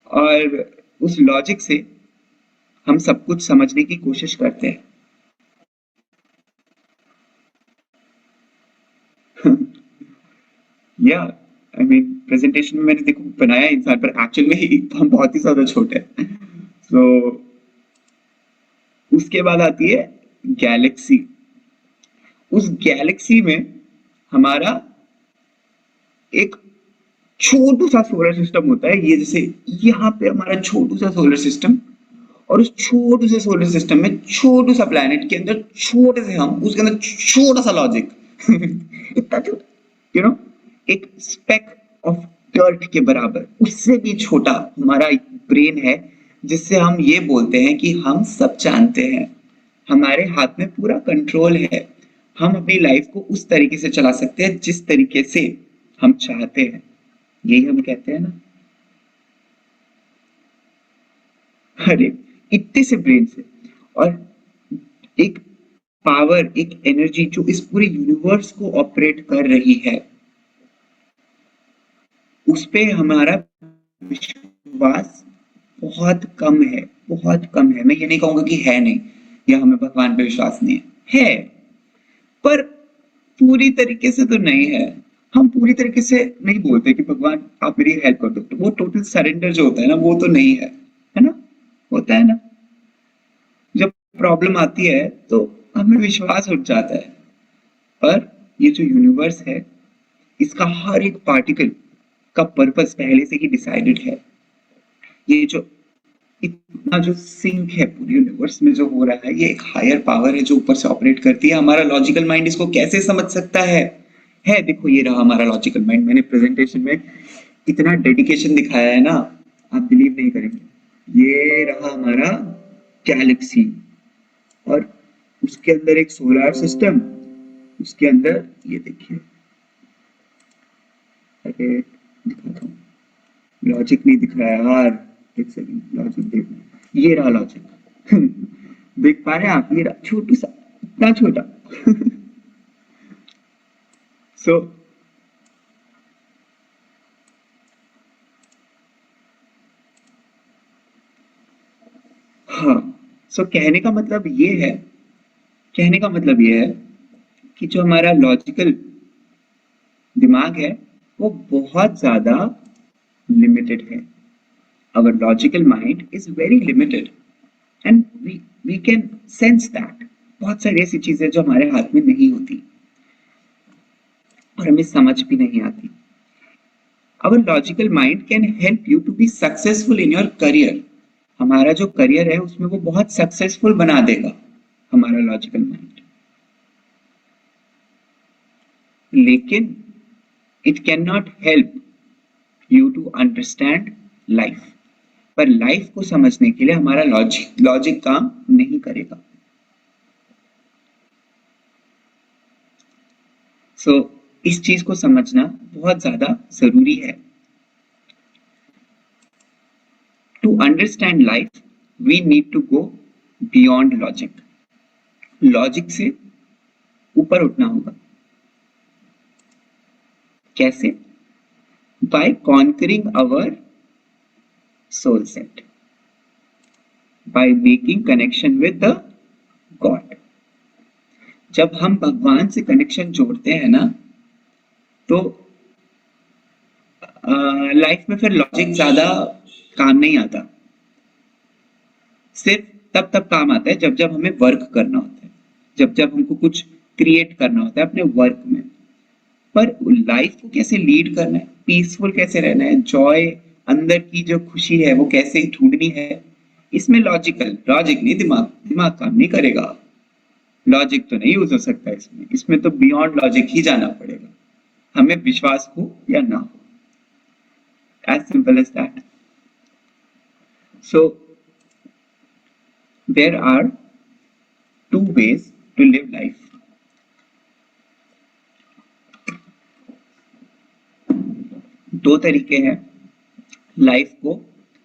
और उस लॉजिक से हम सब कुछ समझने की कोशिश करते हैं। या आई मीन प्रेजेंटेशन में मैंने देखो बनाया इंसान, पर एक्चुअल में ही हम बहुत ही ज्यादा छोटे हैं। सो उसके बाद आती है गैलेक्सी। उस गैलेक्सी में हमारा एक छोटू सा सोलर सिस्टम होता है। ये जैसे यहाँ पे हमारा छोटू सा सोलर सिस्टम, और उस छोटू से सोलर सिस्टम में छोटू सा प्लैनेट के अंदर छोटे से हम, उसके अंदर छोटा सा लॉजिक। इतना छोटा, यू नो, एक स्पेक ऑफ डर्ट के बराबर, उससे भी छोटा हमारा ब्रेन है, जिससे हम ये बोलते हैं कि हम सब जानते हैं, हमारे हाथ में पूरा कंट्रोल है, हम अपनी लाइफ को उस तरीके से चला सकते हैं जिस तरीके से हम चाहते हैं। यही हम कहते हैं ना। अरे इतने से ब्रेन से, और एक पावर, एक एनर्जी जो इस पूरे यूनिवर्स को ऑपरेट कर रही है, उस पे हमारा विश्वास बहुत कम है, बहुत कम है। मैं ये नहीं कहूंगा कि है नहीं, या हमें भगवान पे विश्वास नहीं है, पर पूरी तरीके से तो नहीं है। हम पूरी तरीके से नहीं बोलते कि भगवान आप मेरी हेल्प कर दो, तो वो टोटल सरेंडर जो होता है ना, वो तो नहीं है ना? होता है ना? जब प्रॉब्लम आती है तो हमें विश्वास उठ जाता है, पर ये जो यूनिवर्स है, इसका हर एक पार्टिकल का पर्पस पहले से ही डिसाइडेड है। ये जो इतना जो सिंक है पूरे यूनिवर्स में जो हो रहा है, ये एक हायर पावर है जो ऊपर से ऑपरेट करती है। हमारा लॉजिकल माइंड इसको कैसे समझ सकता है? देखो ये रहा हमारा लॉजिकल माइंड। मैंने प्रेजेंटेशन में इतना डेडिकेशन दिखाया है ना, आप बिलीव नहीं करेंगे। ये रहा हमारा गैलेक्सी, और उसके अंदर एक सोलर सिस्टम, उसके अंदर ये देखिए, अरे दिखाता हूँ, लॉजिक नहीं दिख रहा है यार, एक सेकंड, लॉजिक देखना, ये रहा लॉजिक। देख पा रहे हैं आप? ये रहा छोटू सा, इतना छोटा। सो हाँ, सो कहने का मतलब ये है कि जो हमारा लॉजिकल दिमाग है, वो बहुत ज्यादा लिमिटेड है। Our logical mind is very limited, and we can sense that बहुत सारी ऐसी चीजें जो हमारे हाथ में नहीं होती और हमें समझ भी नहीं आती। Our logical mind can help you to be successful in your career. हमारा जो करियर है उसमें वो बहुत सक्सेसफुल बना देगा हमारा लॉजिकल माइंड, लेकिन it can not help you to understand life. पर लाइफ को समझने के लिए हमारा लॉजिक काम नहीं करेगा। सो इस चीज को समझना बहुत ज्यादा जरूरी है। To understand life we need to go beyond logic. Logic से ऊपर उठना होगा। कैसे? By conquering our soul set, by making connection with the god. जब हम भगवान से कनेक्शन जोड़ते हैं ना, तो लाइफ में फिर लॉजिक ज्यादा काम नहीं आता। सिर्फ तब काम आता है जब जब हमें वर्क करना होता है, जब जब हमको कुछ क्रिएट करना होता है अपने वर्क में। पर लाइफ को कैसे लीड करना है, पीसफुल कैसे रहना है, जॉय, अंदर की जो खुशी है वो कैसे ढूंढनी है, इसमें लॉजिक नहीं, दिमाग काम नहीं करेगा। लॉजिक तो नहीं यूज हो सकता इसमें, इसमें तो बियॉन्ड लॉजिक ही जाना पड़ेगा, हमें विश्वास हो या ना हो। As simple as that. So there are two ways to live life. दो तरीके हैं लाइफ को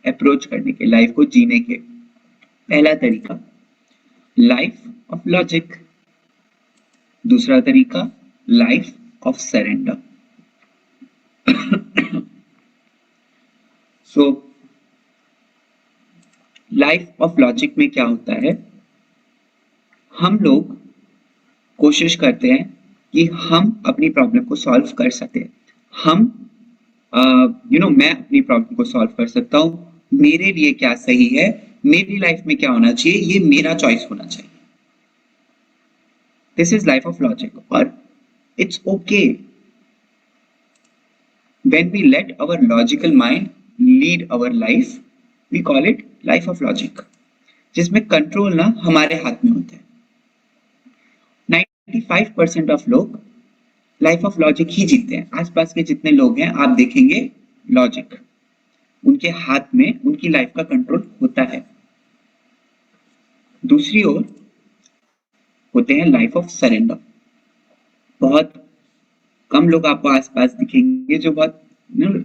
अप्रोच करने के, लाइफ को जीने के। पहला तरीका लाइफ ऑफ लॉजिक, दूसरा तरीका life of surrender. So life of logic में क्या होता है, हम लोग कोशिश करते हैं कि हम अपनी प्रॉब्लम को सॉल्व कर सके। हम मैं अपनी प्रॉब्लम को सॉल्व कर सकता हूँ, मेरे लिए क्या सही है, मेरी लाइफ में क्या होना चाहिए, ये मेरा चॉइस होना चाहिए। This is life of logic. और it's okay when we let our logical mind lead our life, we call it life of logic, जिसमें कंट्रोल ना हमारे हाथ में होता है। 95% ऑफ लोग लाइफ ऑफ लॉजिक ही जीते हैं। आसपास के जितने लोग हैं आप देखेंगे लॉजिक, उनके हाथ में उनकी लाइफ का कंट्रोल होता है। दूसरी ओर होते हैं लाइफ ऑफ सरेंडर। बहुत कम लोग आपको आसपास दिखेंगे जो बहुत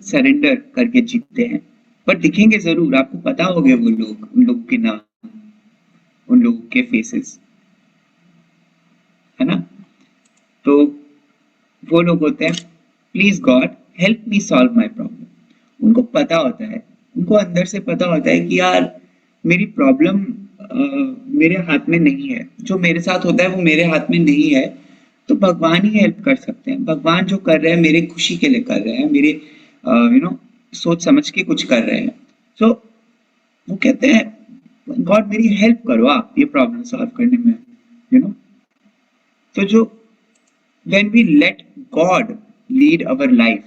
सरेंडर करके जीतते हैं, पर दिखेंगे जरूर, आपको पता होंगे वो लोग, उन लोगों के नाम, उन लोगों के फेसेस, है ना। तो वो लोग होते हैं please God help me solve my problem. उनको पता होता है, उनको अंदर से पता होता है कि यार मेरी प्रॉब्लम मेरे हाथ में नहीं है, जो मेरे साथ होता है वो मेरे हाथ में नहीं है, तो भगवान ही हेल्प कर सकते हैं। भगवान जो कर रहे हैं मेरे खुशी के लिए कर रहे हैं, मेरे सोच समझ के कुछ कर रहे हैं। तो वो कहते हैं गॉड मेरी हेल्प करो आप ये प्रॉब्लम सॉल्व करने में, यू नो। तो जो when we let God lead our life,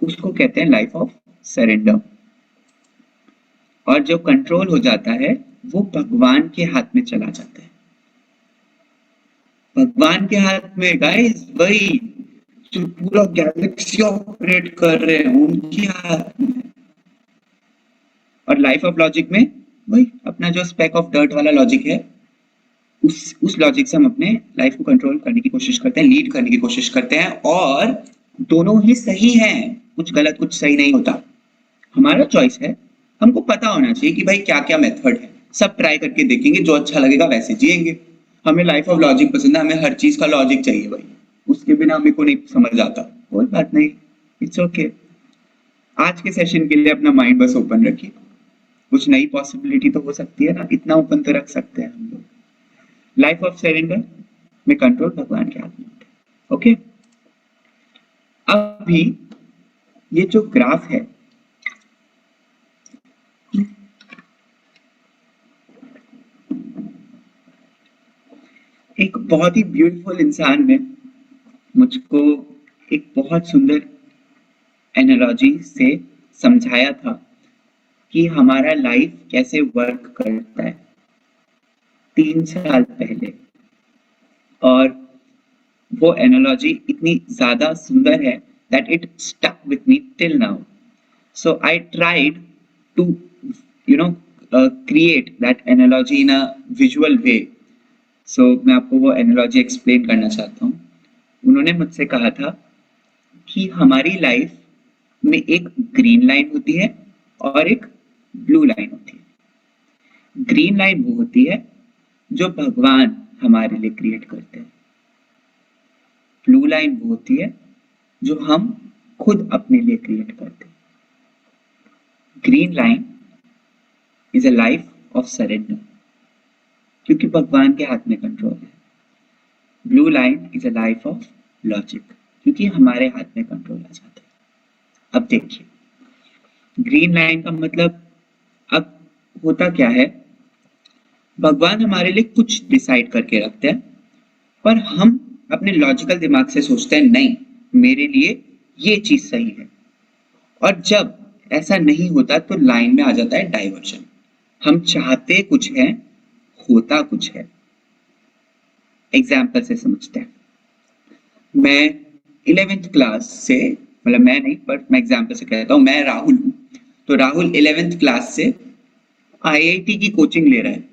उसको कहते हैं लाइफ ऑफ सरेंडर। और जो कंट्रोल हो जाता है वो भगवान के हाथ में चला जाता है। भगवान के हाथ में गाइस, वही जो पूरा गैलेक्सी ऑपरेट कर रहे हैं उनके हाथ में। और लाइफ ऑफ लॉजिक में वही अपना जो स्पेक ऑफ डर्ट वाला लॉजिक है, उस लॉजिक से हम अपने लाइफ को कंट्रोल करने की कोशिश करते हैं, लीड करने की कोशिश करते हैं, और दोनों ही सही हैं, कुछ गलत कुछ सही नहीं होता। हमारा चॉइस है, हमको पता होना चाहिए कि भाई क्या क्या मेथड है, सब ट्राई करके देखेंगे, जो अच्छा लगेगा वैसे जिएंगे। हमें लाइफ ऑफ लॉजिक पसंद है, हमें हर चीज का लॉजिक चाहिए भाई, उसके बिना मेरे को नहीं समझ आता, कोई बात नहीं, इट्स ओके। आज के सेशन के लिए अपना माइंड बस ओपन रखिए, कुछ नई पॉसिबिलिटी तो हो सकती है ना, इतना ओपन तो रख सकते हैं हम लोग। लाइफ ऑफ सरेंडर में कंट्रोल भगवान के हाथ में होता है। ओके, अभी ये जो ग्राफ है, एक बहुत ही ब्यूटीफुल इंसान ने मुझको एक बहुत सुंदर एनालॉजी से समझाया था कि हमारा लाइफ कैसे वर्क करता है 3 साल पहले। और वो एनालॉजी इतनी ज्यादा सुंदर है that it stuck with me till now. So I tried to, create that analogy in a visual way. So मैं आपको वो एनालॉजी एक्सप्लेन करना चाहता हूँ। उन्होंने मुझसे कहा था कि हमारी लाइफ में एक ग्रीन लाइन होती है और एक ब्लू लाइन होती है। ग्रीन लाइन वो होती है जो भगवान हमारे लिए क्रिएट करते हैं, ब्लू लाइन वो होती है जो हम खुद अपने लिए क्रिएट करते हैं। Green line is a life of surrender, क्योंकि भगवान के हाथ में कंट्रोल है। Blue line is a life of logic, क्योंकि हमारे हाथ में कंट्रोल आ जाता है। अब देखिए, ग्रीन लाइन का मतलब अब होता क्या है, भगवान हमारे लिए कुछ डिसाइड करके रखते हैं, पर हम अपने लॉजिकल दिमाग से सोचते हैं नहीं मेरे लिए ये चीज सही है। और जब ऐसा नहीं होता तो लाइन में आ जाता है डाइवर्जन। हम चाहते कुछ है, होता कुछ है। एग्जाम्पल से समझते हैं। मैं 11th क्लास से, मतलब मैं नहीं पर मैं एग्जाम्पल से कहता हूँ, मैं राहुल हूँ। तो राहुल 11th क्लास से आईआईटी की कोचिंग ले रहा है,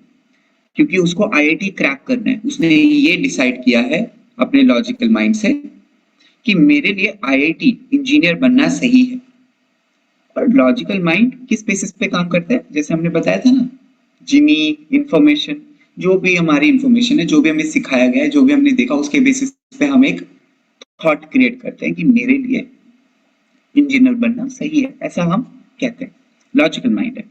क्योंकि उसको आईआईटी क्रैक करना है। उसने ये डिसाइड किया है अपने लॉजिकल माइंड से कि मेरे लिए आईआईटी इंजीनियर बनना सही है। और लॉजिकल माइंड किस बेसिस पे काम करता है, जैसे हमने बताया था ना, जिनी इंफॉर्मेशन, जो भी हमारी इंफॉर्मेशन है, जो भी हमें सिखाया गया है, जो भी हमने देखा, उसके बेसिस पे हम एक थॉट क्रिएट करते हैं कि मेरे लिए इंजीनियर बनना सही है, ऐसा हम कहते हैं। लॉजिकल माइंड है।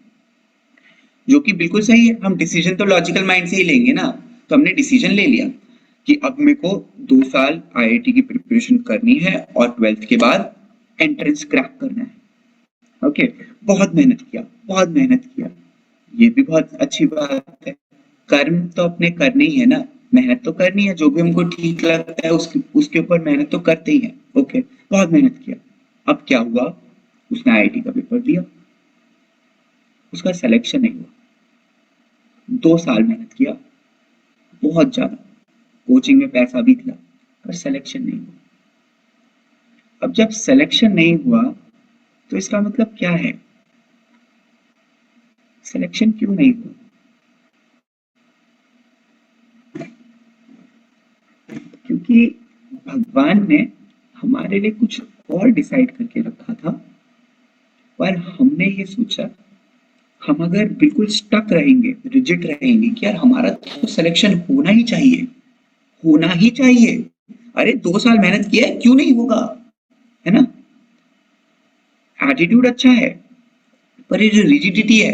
जो कि बिल्कुल सही है। हम डिसीजन तो लॉजिकल माइंड से ही लेंगे ना। तो हमने डिसीजन ले लिया कि अब मेरे को 2 साल आईआईटी की प्रिपरेशन करनी है और 12th के बाद एंट्रेंस क्रैक करना है। ओके, बहुत मेहनत किया, बहुत मेहनत किया, ये भी बहुत अच्छी बात है। कर्म तो अपने करने ही है ना, मेहनत तो करनी है, जो भी हमको ठीक लगता है उसके ऊपर मेहनत तो करते ही है। ओके, बहुत मेहनत किया। अब क्या हुआ, उसने आईआईटी का पेपर दिया, उसका सिलेक्शन नहीं हुआ। 2 साल मेहनत किया, बहुत ज्यादा, कोचिंग में पैसा भी दिया, पर सिलेक्शन नहीं हुआ। अब जब सिलेक्शन नहीं हुआ तो इसका मतलब क्या है, सिलेक्शन क्यों नहीं हुआ? क्योंकि भगवान ने हमारे लिए कुछ और डिसाइड करके रखा था, पर हमने ये सोचा, हम अगर बिल्कुल स्टक रहेंगे, रिजिड रहेंगे कि यार हमारा तो सिलेक्शन होना ही चाहिए, होना ही चाहिए, अरे 2 साल मेहनत किया है, क्यों नहीं होगा, है ना। एटीट्यूड अच्छा है, पर ये जो रिजिडिटी है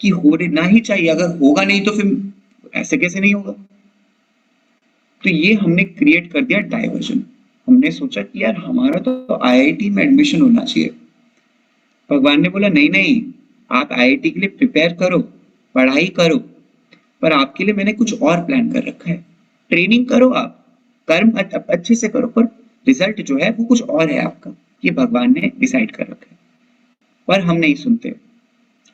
कि होना ही चाहिए, अगर होगा नहीं तो फिर ऐसे कैसे नहीं होगा, तो ये हमने क्रिएट कर दिया डाइवर्जन। हमने सोचा कि यार हमारा तो आईआईटी में एडमिशन होना चाहिए। भगवान ने बोला नहीं नहीं, आप आईआईटी के लिए प्रिपेयर करो, पढ़ाई करो, पर आपके लिए मैंने कुछ और प्लान कर रखा है। ट्रेनिंग करो, आप कर्म अच्छे से करो, पर रिजल्ट जो है वो कुछ और है आपका, ये भगवान ने डिसाइड कर रखा है। पर हम नहीं सुनते,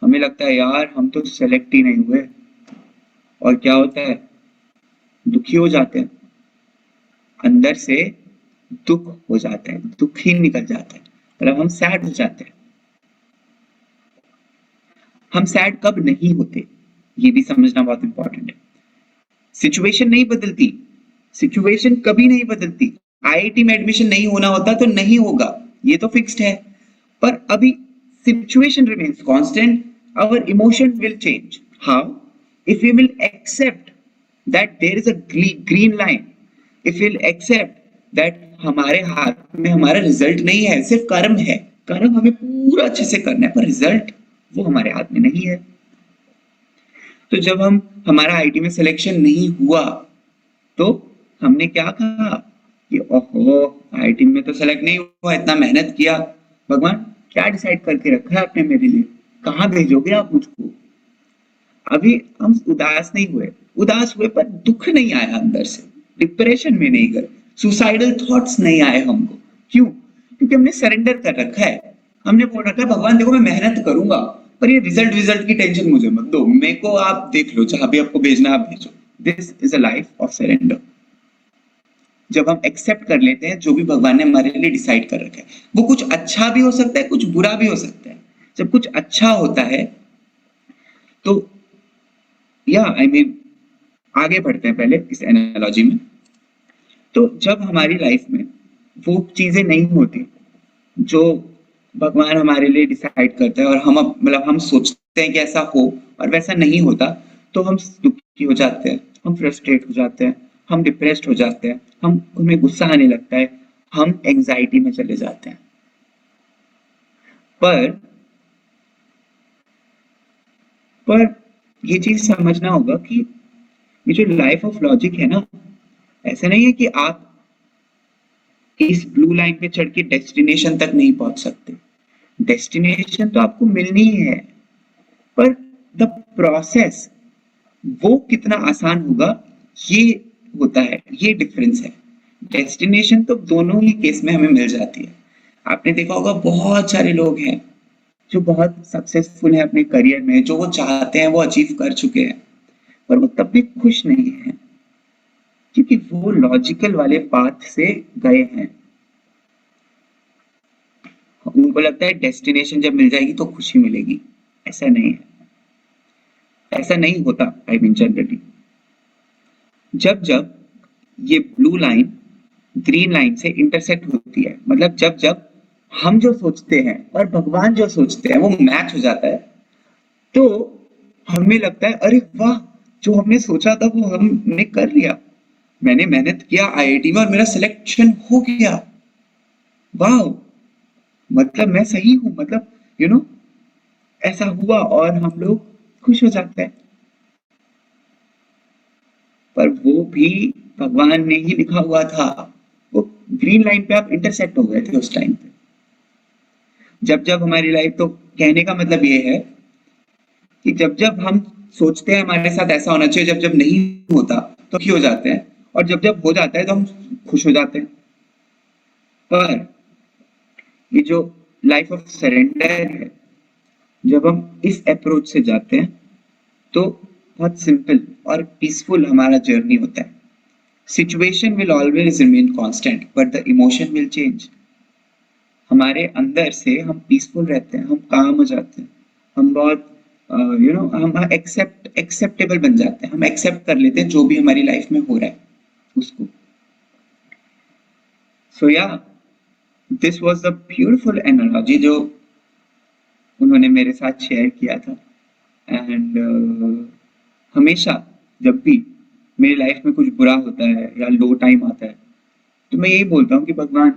हमें लगता है यार हम तो सेलेक्ट ही नहीं हुए, और क्या होता है, दुखी हो जाते हैं, अंदर से दुख हो जाता है, दुख ही निकल जाता है, मतलब हम सैड हो जाते हैं। हम सैड कब नहीं होते, ये भी समझना बहुत इंपॉर्टेंट है। सिचुएशन नहीं बदलती, सिचुएशन कभी नहीं बदलती। आईआईटी में एडमिशन नहीं होना होता तो नहीं होगा, ये तो फिक्स्ड है, पर अभी situation remains constant, our emotion will change. How? If we will accept that there is a green line, if we will accept that हमारे हाथ में हमारा रिजल्ट नहीं है, सिर्फ कर्म है, कर्म हमें पूरा अच्छे से करना है, पर रिजल्ट वो हमारे हाथ में नहीं है। तो जब हम हमारा आईटी में सिलेक्शन नहीं हुआ तो हमने क्या कहा कि ओहो, आईटी में तो सेलेक्ट नहीं हुआ, इतना मेहनत किया, भगवान क्या डिसाइड करके रखा है आपने मेरे लिए, कहाँ भेजोगे आप मुझको। अभी हम उदास नहीं हुए, उदास हुए पर दुख नहीं आया अंदर से, डिप्रेशन में नहीं गए, सुसाइडल थॉट्स नहीं आए हमको। क्यों? क्योंकि हमने सरेंडर कर रखा है, हमने बोल रखा है भगवान देखो मैं मेहनत करूंगा, पर ये रिजल्ट रिजल्ट की टेंशन मुझे मत दो, मेरे को आप देख लो, जहां भी आपको भेजना आप भेजो। This is a life of surrender. जब हम एक्सेप्ट कर लेते हैं जो भी भगवान ने हमारे लिए डिसाइड कर रखा है, वो कुछ अच्छा भी हो सकता है, कुछ बुरा भी हो सकता है। जब कुछ अच्छा होता है तो या आई मीन आगे बढ़ते हैं पहले इस एनालॉजी में। तो जब हमारी लाइफ में वो चीजें नहीं होती जो भगवान हमारे लिए डिसाइड करता है, और हम मतलब हम सोचते हैं कि ऐसा हो और वैसा नहीं होता, तो हम दुखी हो जाते हैं, हम फ्रस्ट्रेट हो जाते हैं, हम डिप्रेस्ड हो जाते हैं, हम हमें गुस्सा आने लगता है, हम एंजाइटी में चले जाते हैं। पर पर ये चीज समझना होगा कि ये जो लाइफ ऑफ लॉजिक है ना, ऐसा नहीं है कि आप इस ब्लू लाइन पे चढ़ के डेस्टिनेशन तक नहीं पहुंच सकते। डेस्टिनेशन तो आपको मिलनी ही है, पर द प्रोसेस वो कितना आसान होगा, ये होता है, ये डिफरेंस है। डेस्टिनेशन तो दोनों ही केस में हमें मिल जाती है। आपने देखा होगा बहुत सारे लोग हैं जो बहुत सक्सेसफुल है अपने करियर में, जो वो चाहते हैं वो अचीव कर चुके हैं, पर वो तब भी खुश नहीं है, क्योंकि वो लॉजिकल वाले पाथ से गए हैं। उनको लगता है डेस्टिनेशन जब मिल जाएगी तो खुशी मिलेगी, ऐसा नहीं है, ऐसा नहीं होता। आई मीन जनरली जब जब ये ब्लू लाइन ग्रीन लाइन से इंटरसेक्ट होती है, मतलब जब जब हम जो सोचते हैं और भगवान जो सोचते हैं वो मैच हो जाता है, तो हमें लगता है अरे वाह, जो हमने सोचा था वो हमने कर लिया, मैंने मेहनत किया आईआईटी में और मेरा सिलेक्शन हो गया, वाह, मतलब मैं सही हूँ, मतलब यू नो ऐसा हुआ। और हम लोग खुश हो जाता है। पर वो भी भगवान ने ही लिखा हुआ था। वो ग्रीन लाइन पे आप इंटरसेक्ट हो गए थे उस टाइम पे। जब जब हमारी लाइफ, तो कहने का मतलब ये है कि जब जब हम सोचते हैं हमारे साथ ऐसा होना चाहिए, जब जब नहीं होता तो दुखी हो जाते हैं, और जब जब हो जाता है तो हम खुश हो जाते हैं। पर ये जो लाइफ ऑफ सरेंडर है, जब हम इस अप्रोच से जाते हैं तो बहुत सिंपल और पीसफुल हमारा जर्नी होता है। Situation will always remain constant but the emotion will change. हमारे अंदर से हम पीसफुल रहते हैं, हम काम हो जाते हैं, हम बहुत हम एक्सेप्टेबल बन जाते हैं, हम एक्सेप्ट कर लेते हैं जो भी हमारी लाइफ में हो रहा है उसको। सो या this was the beautiful analogy जो उन्होंने मेरे साथ शेयर किया था। एंड हमेशा जब भी मेरी लाइफ में कुछ बुरा होता है या लो टाइम आता है, तो मैं यही बोलता हूँ कि भगवान,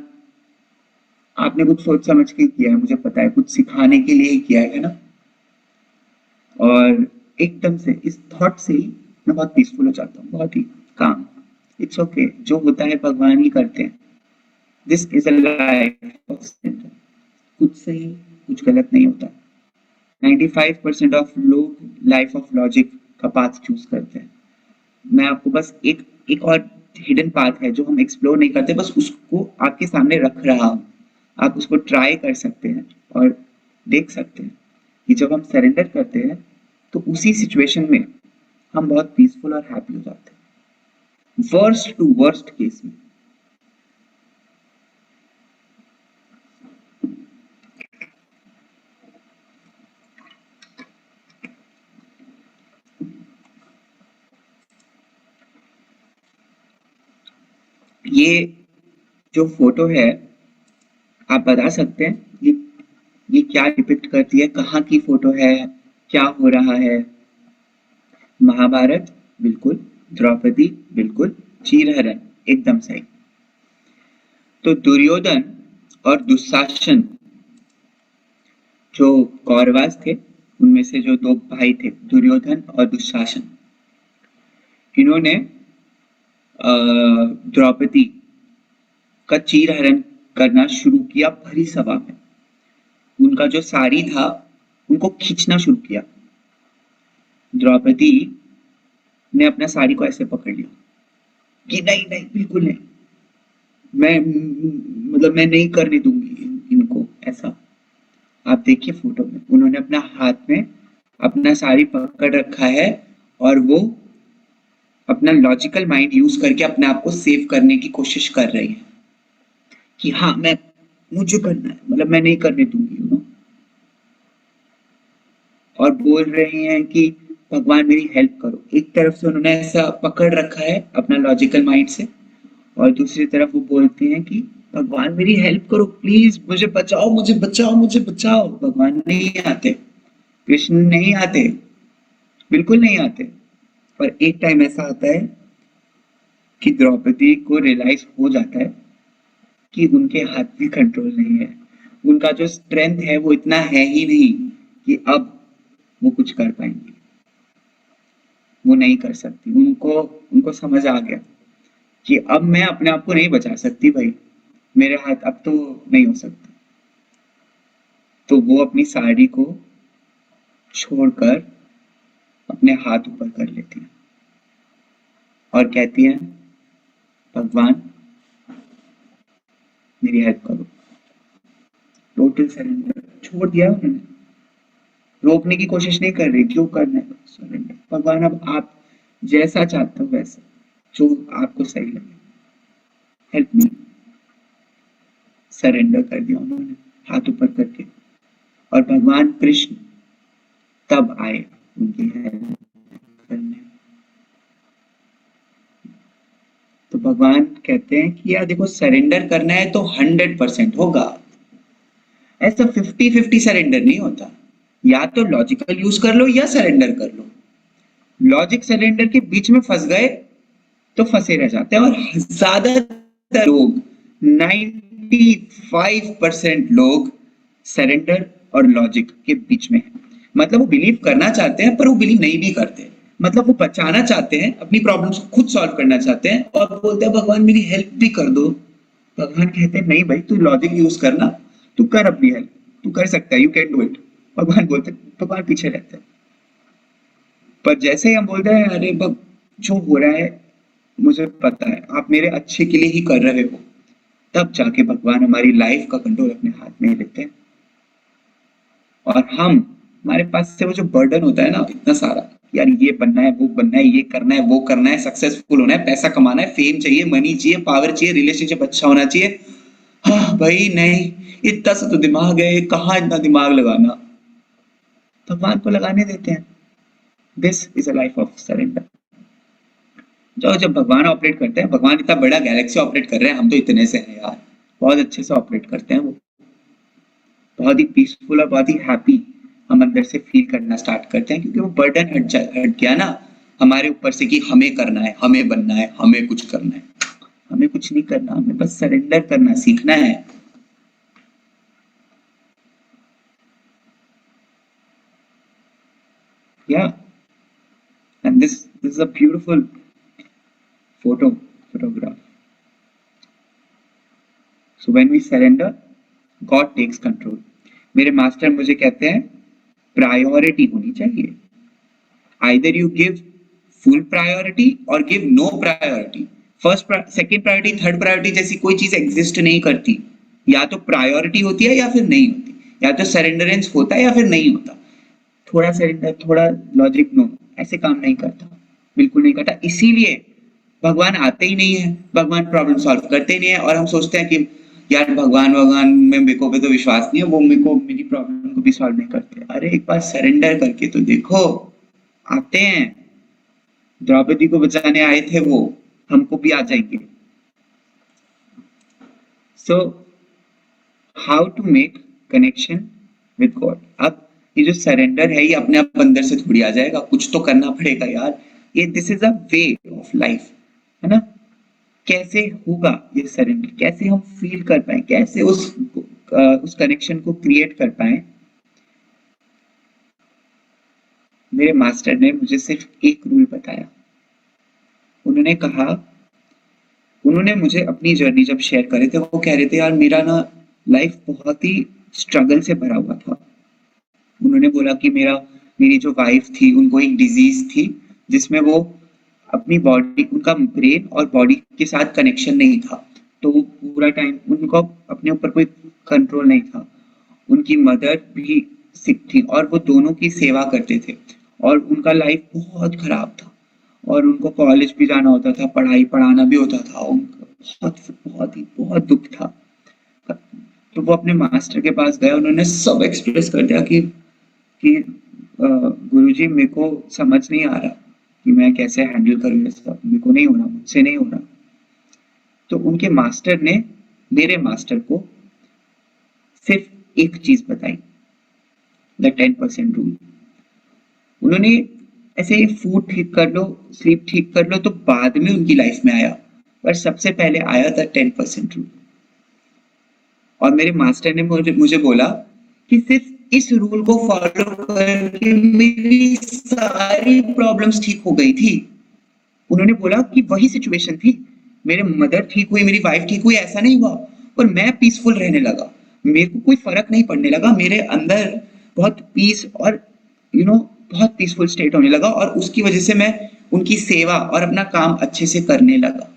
आपने कुछ सोच समझ के किया है, मुझे पता है, कुछ सिखाने के लिए ही किया है ना। और एकदम से इस थॉट से ही मैं बहुत पीसफुल हो जाता हूँ, बहुत ही काम। इट्स ओके, जो होता है भगवान ही करते हैं। This is a life of centre. कुछ सही कुछ गलत नहीं होता। 95% ऑफ लोग लाइफ ऑफ लॉजिक का पाथ चूज करते हैं। मैं आपको बस एक एक और हिडन पाथ है जो हम एक्सप्लोर नहीं करते, बस उसको आपके सामने रख रहा हूँ। आप उसको ट्राई कर सकते हैं और देख सकते हैं कि जब हम सरेंडर करते हैं तो उसी सिचुएशन में हम बहुत पीसफुल और हैप्पी हो जाते हैं, वर्स्ट टू वर्स्ट केस में। ये जो फोटो है, आप बता सकते हैं ये क्या डिपिक्ट करती है, कहाँ की फोटो है, क्या हो रहा है? महाभारत बिल्कुल, द्रौपदी बिल्कुल, चीरहरण एकदम सही। तो दुर्योधन और दुशासन जो कौरवास थे, उनमें से जो दो भाई थे, दुर्योधन और दुशासन, इन्होंने द्रौपदी का चीरहरण करना शुरू किया भरी सभा में। उनका जो साड़ी था उनको खींचना शुरू किया। द्रौपदी ने अपना साड़ी को ऐसे पकड़ लिया कि नहीं नहीं बिल्कुल नहीं, मैं मतलब मैं नहीं करने दूंगी इनको ऐसा। आप देखिए फोटो में उन्होंने अपना हाथ में अपना साड़ी पकड़ रखा है, और वो अपना लॉजिकल माइंड यूज करके अपने आप को सेव करने की कोशिश कर रही है कि हाँ मैं, मुझे करना है, मतलब मैं नहीं करने दूंगी और बोल रही हैं कि भगवान मेरी हेल्प करो। एक तरफ से उन्होंने ऐसा पकड़ रखा है अपना लॉजिकल माइंड से, और दूसरी तरफ वो बोलती हैं कि भगवान मेरी हेल्प करो, प्लीज मुझे बचाओ, मुझे बचाओ, मुझे बचाओ। भगवान नहीं आते, कृष्ण नहीं आते, बिल्कुल नहीं आते। पर एक टाइम ऐसा आता है कि द्रौपदी को रियलाइज हो जाता है कि उनके हाथ में कंट्रोल नहीं है, उनका जो स्ट्रेंथ है वो इतना है ही नहीं कि अब वो कुछ कर पाएंगी। वो नहीं कर सकती। उनको उनको समझ आ गया कि अब मैं अपने आप को नहीं बचा सकती भाई, मेरे हाथ अब तो नहीं हो सकता। तो वो अपनी साड़ी को छोड़कर अपने हाथ ऊपर कर लेती हैं और कहती हैं भगवान मेरी हेल्प करो। टोटल सरेंडर छोड़ दिया उन्होंने, रोकने की कोशिश नहीं कर रही, क्यों करना है सरेंडर। भगवान अब आप जैसा चाहते हो वैसा, जो आपको सही लगे, हेल्प मी। सरेंडर कर दिया उन्होंने हाथ ऊपर करके, और भगवान कृष्ण तब आए उनकी हेल्प करने। तो भगवान कहते हैं कि यार देखो, सरेंडर करना है तो 100% होगा, ऐसा 50-50 सरेंडर नहीं होता। या तो लॉजिकल यूज कर लो या सरेंडर कर लो। लॉजिक सरेंडर के बीच में फंस गए तो फंसे रह जाते हैं। और ज्यादातर लोग, 95% लोग सरेंडर और लॉजिक के बीच में है। मतलब वो बिलीव करना चाहते हैं पर वो बिलीव नहीं भी करते। मतलब वो बचाना चाहते हैं, अपनी प्रॉब्लम्स को खुद सॉल्व करना चाहते हैं और बोलते हैं भगवान मेरी हेल्प भी कर दो। भगवान कहते हैं नहीं भाई, तू लॉजिक यूज करना, तू कर अपनी हेल्प, तू कर सकता है, यू कैन डू इट। भगवान बोलते, भगवान पीछे रहते हैं। पर जैसे ही हम बोलते हैं अरे जो हो रहा है मुझे पता है आप मेरे अच्छे के लिए ही कर रहे हो, तब जाके भगवान हमारी लाइफ का कंट्रोल अपने हाथ में लेते हैं। और हमारे पास से वो जो बर्डन होता है ना इतना सारा, यार ये बनना है, वो बनना है, ये करना है, वो करना है, सक्सेसफुल होना है, पैसा कमाना है, फेम चाहिए, मनी चाहिए, पावर चाहिए, रिलेशनशिप अच्छा होना चाहिए। हाँ भाई नहीं, इतना सा तो दिमाग है, कहाँ इतना दिमाग लगाना। भगवान को लगाने देते हैं। This is a life of surrender. जब भगवान ऑपरेट करते हैं, भगवान इतना बड़ा गैलेक्सी ऑपरेट कर रहे हैं, हम तो इतने से हैं यार, बहुत अच्छे से ऑपरेट करते हैं वो, बहुत ही पीसफुल और बहुत ही हैप्पी हम अंदर से फील करना स्टार्ट करते हैं, क्योंकि वो बर्डन हट गया ना हमारे ऊपर से कि हमें करना है, हमें बनना है, हमें कुछ करना है। हमें कुछ नहीं करना, हमें बस सरेंडर करना सीखना है। या and this is a beautiful photograph. So when we surrender, God takes control. मेरे मास्टर मुझे कहते हैं प्रायोरिटी होनी चाहिए। Either you give full priority or give no priority. First second priority third priority जैसी कोई चीज एग्जिस्ट नहीं करती। या तो प्रायोरिटी होती है या फिर नहीं होती, या तो सरेंडरेंस होता है या फिर नहीं होता। थोड़ा सरेंडर थोड़ा लॉजिक, नो, ऐसे काम नहीं करता, बिल्कुल नहीं करता। इसीलिए भगवान आते ही नहीं है, भगवान प्रॉब्लम सॉल्व करते ही नहीं है, और हम सोचते हैं कि यार भगवान भगवान में मेरे को पे तो विश्वास नहीं है, वो मेरे को मेरी प्रॉब्लम को भी सॉल्व नहीं करते। अरे एक बार सरेंडर करके तो देखो, आते हैं। द्रौपदी को बचाने आए थे वो, हमको भी आ जाएंगे। So how to make connection with god. अब ये जो सरेंडर है ये अपने आप अंदर से थोड़ी आ जाएगा, कुछ तो करना पड़ेगा यार। ये this is a way of life, है ना। कैसे होगा ये सरेंडर, कैसे हम फील कर पाए, कैसे उस कनेक्शन को क्रिएट कर पाए। मेरे मास्टर ने मुझे सिर्फ एक रूल बताया। उन्होंने कहा, उन्होंने मुझे अपनी जर्नी जब शेयर करे थे, वो कह रहे थे यार मेरा ना लाइफ बहुत ही स्ट्रगल से भरा हुआ था। उन्होंने बोला कि मेरी जो वाइफ थी उनको एक डिजीज थी जिसमें वो अपनी बॉडी, उनका ब्रेन और बॉडी के साथ कनेक्शन नहीं था, तो वो पूरा टाइम उनको अपने ऊपर कोई कंट्रोल नहीं था। उनकी मदर भी सिक थी और वो दोनों की सेवा करते थे, और उनका लाइफ बहुत खराब था, और उनको कॉलेज भी जाना होता था, पढ़ाई पढ़ाना भी होता था, उनका बहुत बहुत ही बहुत दुख था। तो वो अपने मास्टर के पास गए, उन्होंने सब एक्सप्रेस कर दिया कि गुरुजी मेरे को समझ नहीं आ रहा कि मैं कैसे हैंडल करूँ ये सब, मेरे को नहीं हो रहा, मुझसे नहीं हो रहा। तो उनके मास्टर ने मेरे मास्टर को सिर्फ एक चीज बताई, द 10% रूल। उन्होंने ऐसे फूड ठीक कर लो, स्लीप ठीक कर लो, तो बाद में उनकी लाइफ में आया, पर सबसे पहले आया था 10% रूल। और मेरे मास्टर ने मुझे बोला कि सिर्फ इस रूल को फॉलो करके मेरी सारी प्रॉब्लम्स ठीक हो गई थी। उन्होंने बोला कि वही सिचुएशन थी, मेरे मदर ठीक हुई, मेरी वाइफ ठीक हुई, ऐसा नहीं हुआ, पर मैं पीसफुल रहने लगा, मेरे को कोई फर्क नहीं पड़ने लगा, मेरे अंदर बहुत पीस और यू नो बहुत पीसफुल स्टेट होने लगा, और उसकी वजह से मैं उनकी सेवा और अपना काम अच्छे से करने लगा।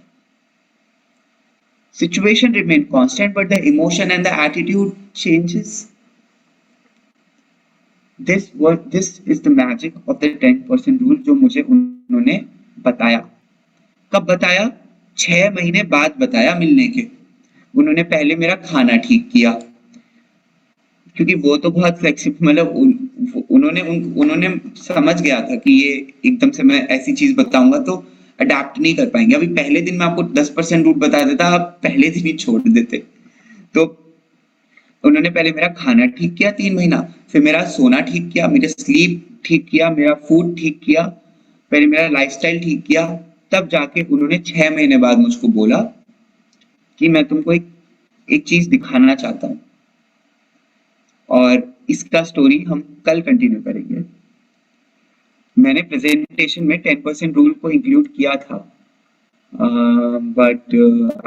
Situation remain constant, but the emotion and the attitude changes. This is the magic of the 10% rule जो मुझे उन्होंने बताया। कब बताया? 6 महीने बाद बताया मिलने के। उन्होंने पहले मेरा खाना ठीक किया, क्योंकि वो तो बहुत फ्लेक्सिबल, मतलब उन्होंने समझ गया था कि ये एकदम से मैं ऐसी चीज बताऊंगा तो अडेप्ट नहीं कर पाएंगे। अभी पहले दिन मैं आपको 10% रूट बता देता, आप पहले दिन ही छोड़ देते। तो उन्होंने पहले मेरा खाना ठीक किया 3 महीना, फिर मेरा सोना ठीक किया, मेरा स्लीप ठीक किया, मेरा फूड ठीक किया, पहले मेरा लाइफस्टाइल ठीक किया, तब जाके उन्होंने 6 महीने बाद मुझको बोला कि मैं तुमको एक चीज दिखाना चाहता हूँ। और इसका स्टोरी हम कल कंटिन्यू करेंगे। मैंने प्रेजेंटेशन में 10% रूल को इंक्लूड किया था, बट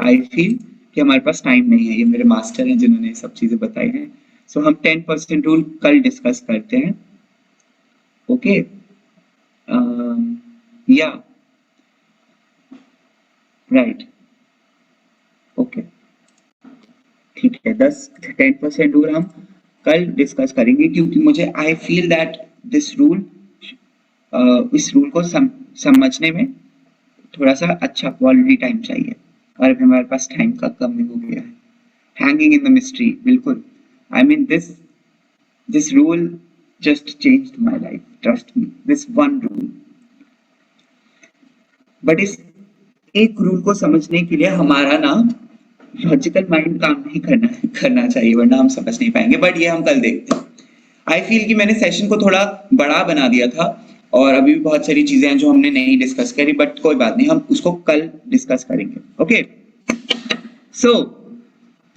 आई फील कि हमारे पास टाइम नहीं है। ये मेरे मास्टर हैं जिन्होंने ये सब चीजें बताई हैं, सो हम 10% रूल कल डिस्कस करते हैं। ओके, या राइट, ओके, ठीक है। 10% रूल हम कल डिस्कस करेंगे, क्योंकि मुझे I feel that this rule, इस रूल को समझने में थोड़ा सा अच्छा क्वालिटी टाइम चाहिए, और अभी हमारे पास टाइम का कमी हो गया है। हैंगिंग इन द मिस्ट्री, बिल्कुल। आई mean this rule just changed my life, trust me, this one rule. But इस एक रूल को समझने के लिए हमारा ना लॉजिकल माइंड काम नहीं करना चाहिए, वरना हम समझ नहीं पाएंगे। बट ये हम कल देखते हैं। आई फील कि मैंने सेशन को थोड़ा बड़ा बना दिया था, और अभी भी बहुत सारी चीजें हैं जो हमने नहीं डिस्कस करी, बट कोई बात नहीं, हम उसको कल डिस्कस करेंगे। Okay, so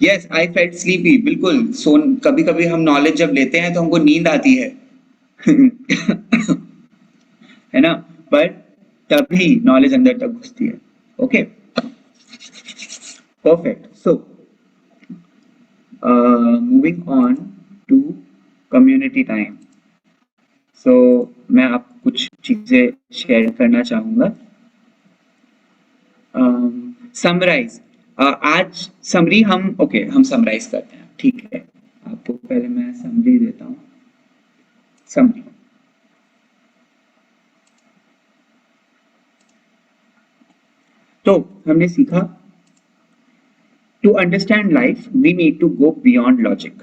yes, I felt sleepy, बिल्कुल। कभी कभी हम नॉलेज जब लेते हैं तो हमको नींद आती है है ना, पर तभी नॉलेज अंदर तक घुसती है। Okay, perfect. So moving on to community time. So मैं आपको कुछ चीजें शेयर करना चाहूंगा। समराइज, आज समरी हम समराइज करते हैं, ठीक है। आपको पहले मैं समरी देता हूँ। समरी, तो हमने सीखा, to understand life we need to go beyond logic,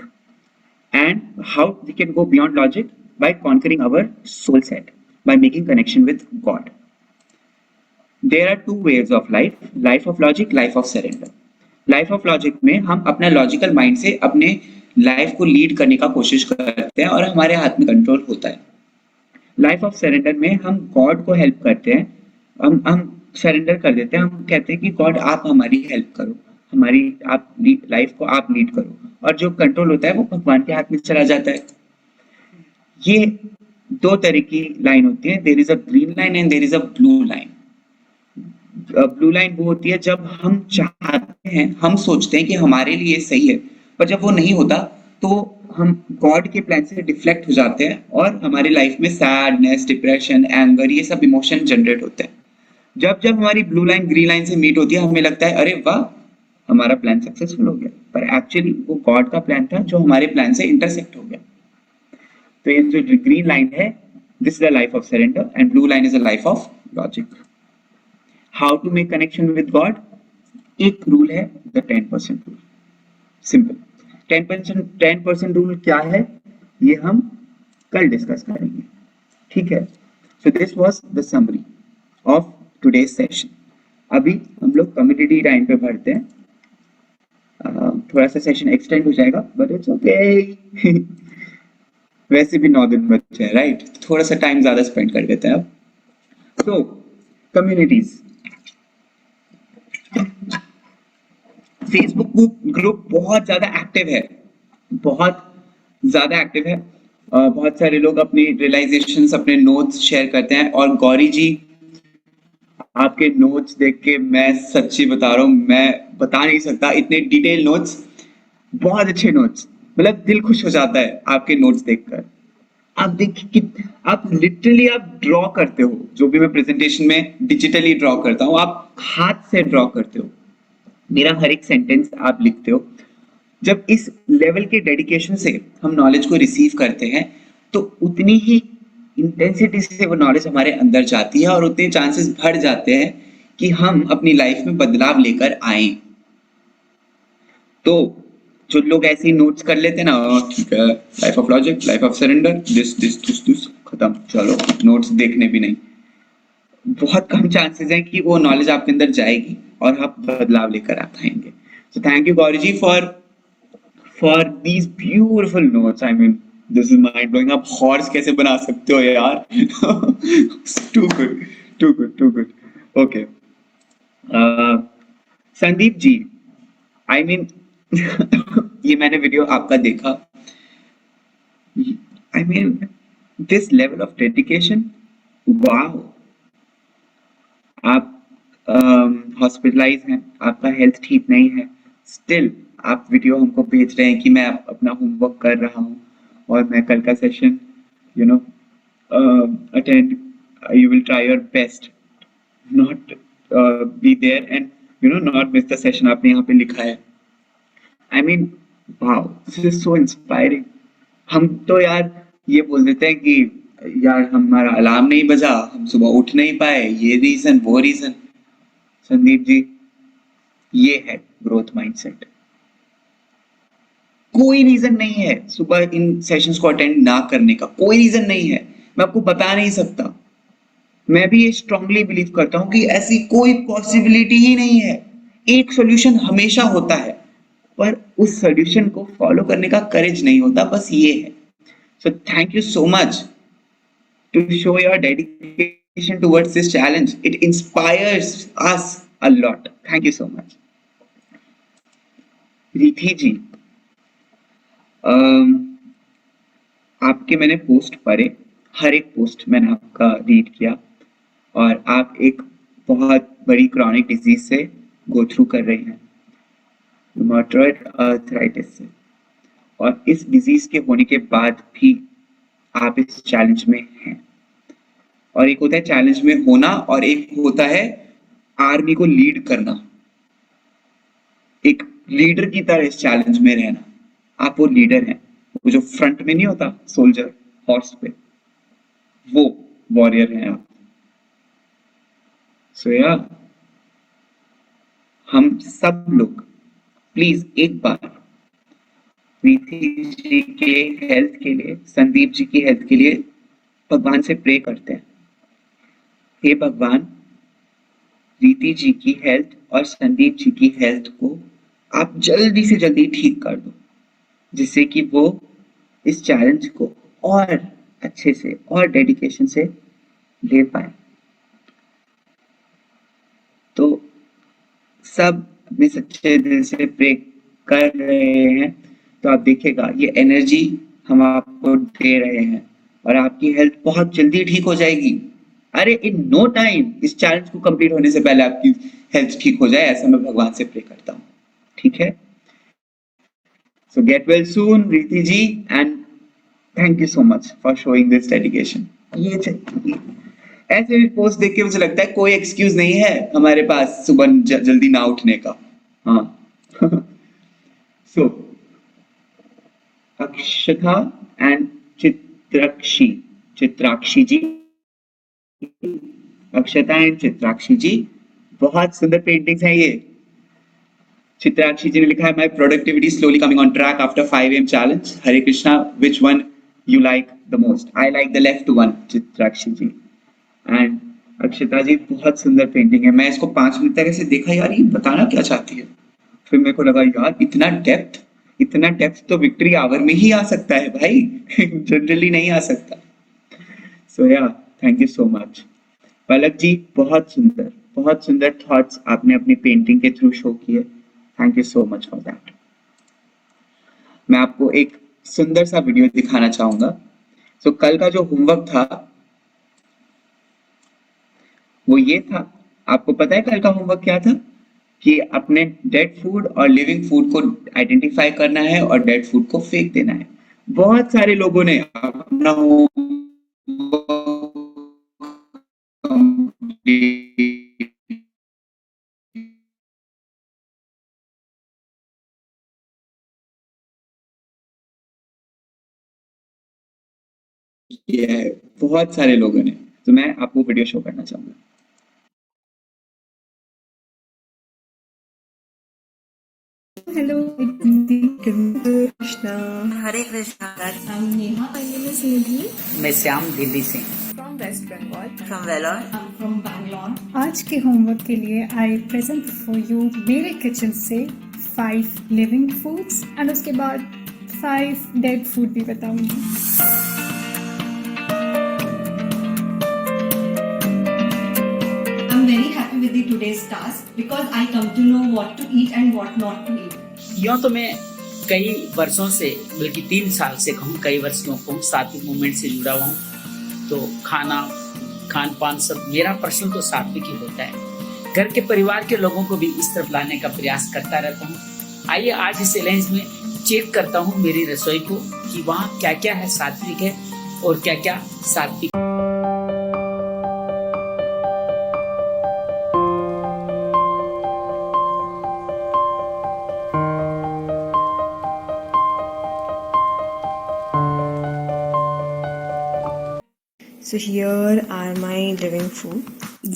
and how we can go beyond logic by conquering our soul set, by making connection with God. There are two ways of life of logic, life of surrender. Life of logic में हम अपना logical mind से अपने life को lead करने का कोशिश करते हैं और हमारे हाथ में कंट्रोल होता है। लाइफ ऑफ सरेंडर में हम गॉड को हेल्प करते हैं, हम सरेंडर कर देते हैं, हम कहते हैं कि गॉड आप हमारी हेल्प करो, हमारी आप लाइफ को आप लीड करो, और जो कंट्रोल होता है वो भगवान के हाथ में चला जाता है। ये दो तरह की लाइन होती है, there is a green line and there is a blue line. Blue line वो होती है जब हम चाहते हैं, हम सोचते हैं कि हमारे लिए सही है, पर जब वो नहीं होता तो हम गॉड के प्लान से डिफ्लेक्ट हो जाते हैं और हमारी लाइफ में सैडनेस, डिप्रेशन, एंगर, ये सब इमोशन जनरेट होते हैं। जब जब हमारी ब्लू लाइन ग्रीन लाइन से मीट होती है, हमें लगता है अरे वाह, हमारा प्लान सक्सेसफुल हो गया, पर एक्चुअली वो गॉड का प्लान था जो हमारे प्लान से इंटरसेक्ट हो गया। तो ये जो ग्रीन लाइन है, this is the life of surrender, and blue line is the life of logic. How to make connection with god? एक रूल है, द 10% रूल। सिंपल। 10% रूल क्या है, ये हम कल डिस्कस करेंगे, ठीक है। So this was the summary of today's session. अभी हम लोग कम्युनिटी टाइम पे बढ़ते हैं। थोड़ा सा सेशन एक्सटेंड हो जाएगा, बट इट्स ओके वैसे भी 9 दिन बचे हैं, राइट? थोड़ा सा टाइम ज्यादा स्पेंड कर देते हैं अब। तो कम्युनिटीज, फेसबुक ग्रुप बहुत ज्यादा एक्टिव है, बहुत ज्यादा एक्टिव है। बहुत सारे लोग अपनी रियलाइजेशंस, अपने नोट्स शेयर करते हैं, और गौरी जी, आपके नोट्स देख के मैं सच्ची बता रहा हूँ, मैं बता नहीं सकता, इतने डिटेल नोट्स, बहुत अच्छे नोट्स, मतलब दिल खुश हो जाता है आपके नोट्स देखकर। आप देखिए कि आप लिटरली आप ड्रॉ करते हो, जो भी मैं प्रेजेंटेशन में डिजिटली ड्रॉ करता हूँ, आप हाथ से ड्रॉ करते हो, मेरा हर एक सेंटेंस आप लिखते हो। जब इस लेवल के डेडिकेशन से हम नॉलेज को रिसीव करते हैं, तो उतनी ही इंटेंसिटी से वो नॉलेज हमारे अंदर जाती है, और उतने चांसेस बढ़ जाते हैं कि हम अपनी लाइफ में बदलाव लेकर आए। तो जो लोग ऐसे ही नोट्स कर लेते हैं ना, ठीक है, life of logic, life of surrender, this खत्म, चलो नोट्स देखने भी नहीं, बहुत कम चांसेस हैं कि वो नॉलेज आपके अंदर जाएगी और आप बदलाव लेकर आ पाएंगे। So thank you Gauri ji for these beautiful notes. I mean this is mind blowing. आप हॉर्स कैसे बना सकते हो यार too good, too good, too good. Okay, Sandeep ji, I mean ये मैंने वीडियो आपका देखा, I mean, this level of dedication, wow! आप हॉस्पिटलाइज हैं, आपका हेल्थ ठीक नहीं है, स्टिल आप वीडियो हमको भेज रहे हैं कि मैं अपना होमवर्क कर रहा हूँ और मैं कल का session you know attend, you will try your best not be there and not miss the session, आपने यहाँ पे लिखा है। I mean wow, this is so inspiring. हम तो यार ये बोल देते हैं कि यार हमारा अलार्म नहीं बजा, हम सुबह उठ नहीं पाए, ये रीजन वो रीजन। संदीप जी, ये है ग्रोथ माइंडसेट। कोई रीजन नहीं है सुबह इन सेशंस को अटेंड ना करने का, कोई रीजन नहीं है, मैं आपको बता नहीं सकता। मैं भी ये स्ट्रांगली बिलीव करता हूँ कि ऐसी कोई पॉसिबिलिटी ही नहीं है। एक सॉल्यूशन हमेशा होता है, पर उस सॉल्यूशन को फॉलो करने का करेज नहीं होता, बस ये है। सो thank you so much to show your dedication towards this challenge. It inspires us a lot. Thank you so much. रिथि जी, अम, आपके मैंने पोस्ट पढ़े, हर एक पोस्ट मैंने आपका रीड किया और आप एक बहुत बड़ी क्रॉनिक डिजीज से गो थ्रू कर रहे हैं, रूमेटॉइड आर्थराइटिस से, और इस डिजीज के होने के बाद भी आप इस चैलेंज में हैं। और एक होता है चैलेंज में होना और एक होता है आर्मी को लीड करना, एक लीडर की तरह इस चैलेंज में रहना। आप वो लीडर हैं, वो जो फ्रंट में नहीं होता सोल्जर हॉर्स पे, वो वॉरियर हैं आप। सो यार, हम सब लोग प्लीज एक बार प्रीति जी के हेल्थ के लिए, संदीप जी की हेल्थ के लिए भगवान से प्रे करते हैं। हे भगवान, प्रीति जी की हेल्थ और संदीप जी की हेल्थ को आप जल्दी से जल्दी ठीक कर दो, जिससे कि वो इस चैलेंज को और अच्छे से और डेडिकेशन से ले पाए। तो सब अपने सच्चे दिल से प्रे कर रहे हैं, तो आप देखिएगा ये एनर्जी हम आपको दे रहे हैं और आपकी हेल्थ बहुत जल्दी ठीक हो जाएगी। अरे इन नो टाइम, इस चैलेंज को कंप्लीट होने से पहले आपकी हेल्थ ठीक हो जाए, ऐसा मैं भगवान से प्रे करता हूँ। ठीक है, सो gate well soon Riti ji, and thank you so much for showing this dedication. ये ऐसे पोस्ट देख के मुझे लगता है कोई एक्सक्यूज नहीं है हमारे पास सुबह जल्दी ना उठने का। हाँ सो अक्षता and Chitrakshi ji, Akshata and Chitrakshi जी, बहुत सुंदर पेंटिंग्स हैं ये। चित्राक्षी जी ने लिखा है, my productivity slowly coming on track after 5 AM challenge. Hare Krishna, which one you like the most? I like the left one, Chitrakshi ji. And Akshata ji, बहुत सुंदर पेंटिंग है। मैं इसको 5 मिनट तक ऐसे देखा, यार ये बताना क्या चाहती है। फिर मेरे को लगा यार इतना डेप्थ तो विक्ट्री आवर में ही आ सकता है भाई, जनरली नहीं आ सकता। सो या थैंक यू सो मच। पलक जी, बहुत सुंदर थॉट्स आपने अपनी पेंटिंग के थ्रू शो किए। Thank you so much for that. मैं आपको एक सुंदर सा वीडियो दिखाना चाहूंगा। सो कल का जो होमवर्क था वो ये था, आपको पता है कल का होमवर्क क्या था? कि अपने डेड फूड और लिविंग फूड को आइडेंटिफाई करना है और डेड फूड को फेंक देना है। बहुत सारे लोगों ने अपना किया है, बहुत सारे लोगों ने। तो मैं आपको वीडियो शो करना चाहूंगा। Hello, Krishna. Hare Krishna. I'm Neha. My name is Nidhi. मैं श्याम दिल्ली से From West Bengal. From Vellore. I'm from Bangalore. आज के होमवर्क के लिए I present for you मेरे किचन से 5 living foods and उसके बाद 5 dead food भी बताऊंगी। I'm very happy with the today's task because I come to know what to eat and what not to eat. यूँ तो मैं कई वर्षों से, बल्कि 3 साल से कहूँ, कई वर्ष क्यों कहूँ, सात्विक मूवमेंट से जुड़ा हुआ हूँ। तो खान पान सब मेरा पर्सनल तो सात्विक ही होता है। घर के परिवार के लोगों को भी इस तरफ लाने का प्रयास करता रहता हूँ। आइए आज इस चैलेंज में चेक करता हूँ मेरी रसोई को कि वहाँ क्या क्या है सात्विक है और क्या क्या सात्विक। So here are my living food.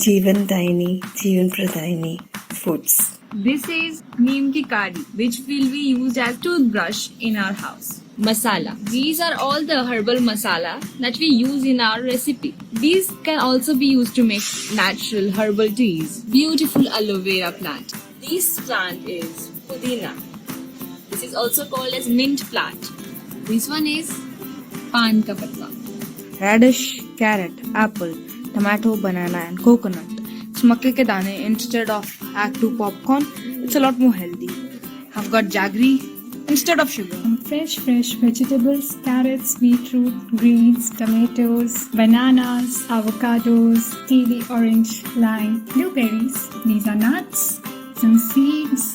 Jeevan Daini, Jeevan Pradayini foods. This is neem ki kari, which will be used as toothbrush in our house. Masala. These are all the herbal masala that we use in our recipe. These can also be used to make natural herbal teas. Beautiful aloe vera plant. This plant is pudina. This is also called as mint plant. This one is pan ka patla. Radish, carrot, apple, tomato, banana and coconut. It's makke ke dane instead of add to popcorn. It's a lot more healthy. I've got jaggery instead of sugar. Fresh vegetables, carrots, beetroot, greens, tomatoes, bananas, avocados, kiwi, orange, lime, blueberries. These are nuts, some seeds,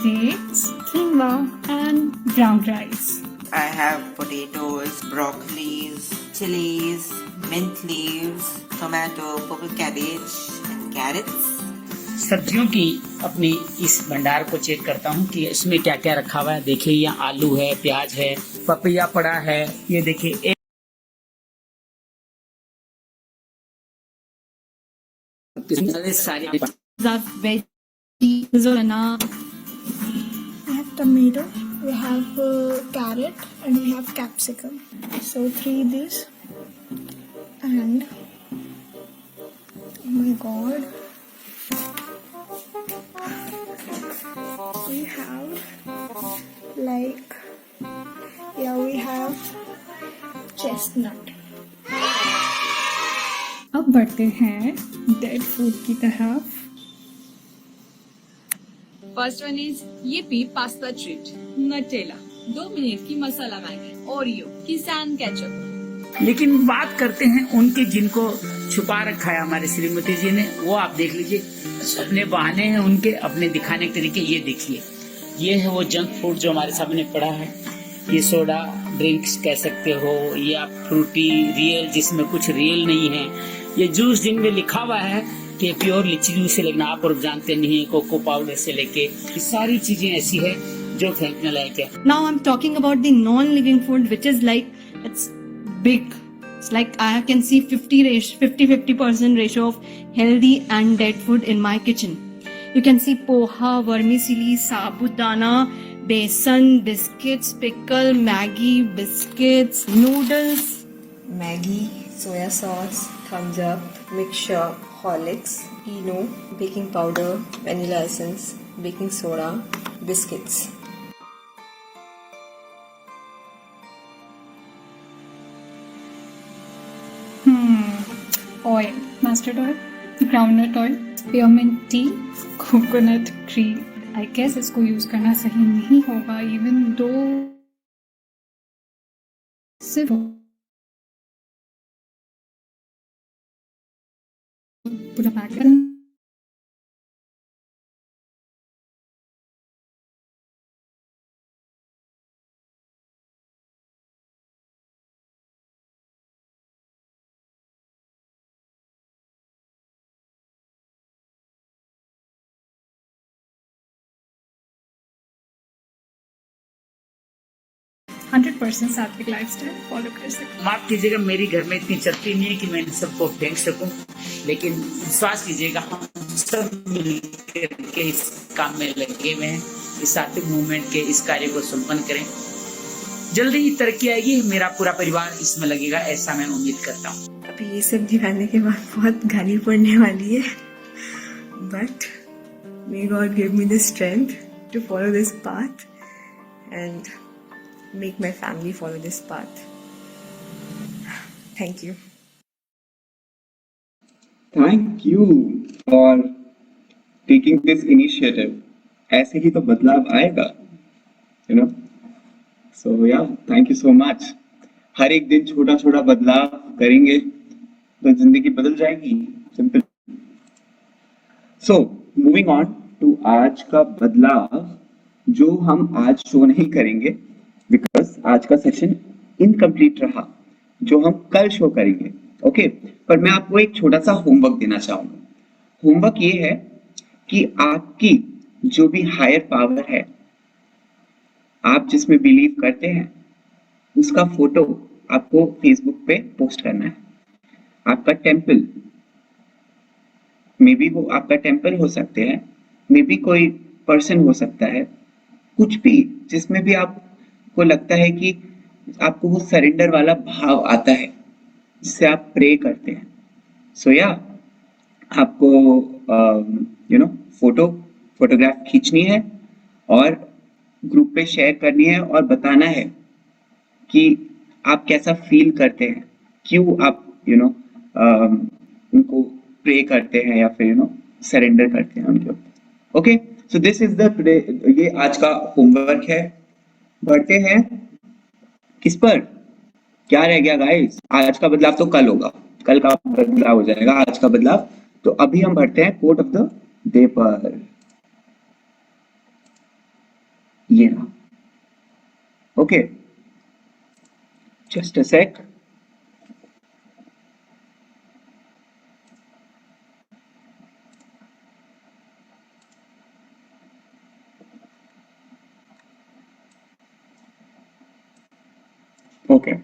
dates, quinoa, and brown rice. I have potatoes, broccolis, chilies, mint leaves, tomato, purple cabbage and carrots. सब्जियों की अपनी इस भंडार को check करता हूँ कि इसमें क्या क्या रखा हुआ है। देखिए यहाँ आलू है, प्याज है, पपैया पड़ा है, ये देखिए सारी We have tomato, we have carrot, and we have capsicum. So 3 this, and oh my god, we have we have chestnut. अब बढ़ते हैं डेड फूड की तरफ। First one is yippee pasta treat, Nutella, 2 minute की मसाला Maggi, Oreo, किसान ketchup. लेकिन बात करते हैं उनके जिनको छुपा रखा है हमारे श्रीमती जी ने, वो आप देख लीजिए। अपने बहाने हैं उनके, अपने दिखाने के तरीके। ये देखिए, ये है वो जंक फूड जो हमारे सामने पड़ा है। ये सोडा ड्रिंक्स कह सकते हो, या फ्रूटी रियल जिसमें कुछ रियल नहीं है। ये जूस जिनमें लिखा हुआ है कि प्योर लीची जूस से, लेकिन आप और जानते नहीं, कोको पाउडर से लेके ये सारी चीजें ऐसी है जो फेंकने लायक है। Now I'm talking about the non-living food, which is like, it's big. It's like I can see 50% ratio of healthy and dead food in my kitchen. You can see poha, vermicelli, sabudana, besan, biscuits, pickle, Maggi, biscuits, noodles, Maggi, soya sauce, thumbs up, mixture, Horlicks, Eno, baking powder, vanilla essence, baking soda, biscuits. Oil, mustard oil, groundnut oil, spearmint tea, coconut cream. I guess इसको use करना सही नहीं होगा, even though सिर्फ पूरा packet. %100% सात्विक lifestyle follow कर सकते। माफ कीजिएगा, मेरी घर में इतनी चलती नहीं है कि मैं इन सबको फेंक सकूं, लेकिन विश्वास कीजिएगा हम सब मिलकर के इस काम में लगे हुए हैं, इस सात्विक मूवमेंट के इस कार्य को संपन्न करें। जल्दी ही तरक्की आएगी, मेरा पूरा परिवार इसमें लगेगा, ऐसा मैं उम्मीद करता हूँ। अभी ये सब दिखाने के बाद बहुत गाली पड़ने वाली है, but may God give me the strength to follow this path and make my family follow this path. Thank you. Thank you for taking this initiative. ऐसे ही तो बदलाव आएगा, you know. सो या थैंक यू सो मच। हर एक दिन छोटा छोटा बदलाव करेंगे तो जिंदगी बदल जाएगी, simple. So moving on to आज का बदलाव, जो हम आज शो नहीं करेंगे बिकॉज आज का सेशन इनकम्प्लीट रहा, जो हम कल शो करेंगे। ओके, पर मैं आपको एक छोटा सा होमवर्क देना चाहूंगा। होमवर्क ये है कि आपकी जो भी हायर पावर है, आप जिसमें बिलीव करते हैं, उसका फोटो आपको फेसबुक पे पोस्ट करना है। आपका टेम्पल, मे बी वो आपका टेम्पल हो सकते हैं, मे बी कोई पर्सन हो सकता है, कुछ भी जिसमें भी आपको लगता है कि आपको वो सरेंडर वाला भाव आता है, जिससे आप प्रे करते हैं। सो या आपको फोटोग्राफ खींचनी है और ग्रुप पे शेयर करनी है और बताना है कि आप कैसा फील करते हैं, क्यों आप उनको प्रे करते हैं या फिर सरेंडर करते हैं उनके ऊपर। Okay, so this is the today, ये आज का होमवर्क है। बढ़ते हैं किस पर, क्या रह गया गाइस? आज का बदलाव तो कल होगा, कल का बदलाव हो जाएगा, आज का बदलाव। तो अभी हम बढ़ते हैं कोट ऑफ द डे पर। ये रहा। Okay, just a sec. Okay,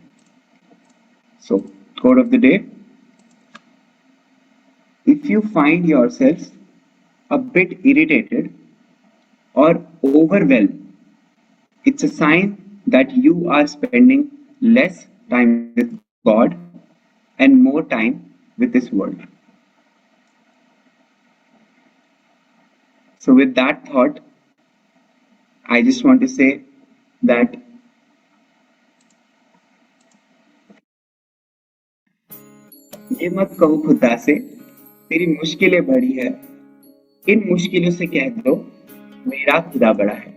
so quote of the day: if you find yourself a bit irritated or overwhelmed, it's a sign that you are spending less time with God and more time with this world. So with that thought, I just want to say that ये मत कहो खुदा से तेरी मुश्किलें बड़ी है, इन मुश्किलों से कह दो मेरा खुदा बड़ा है।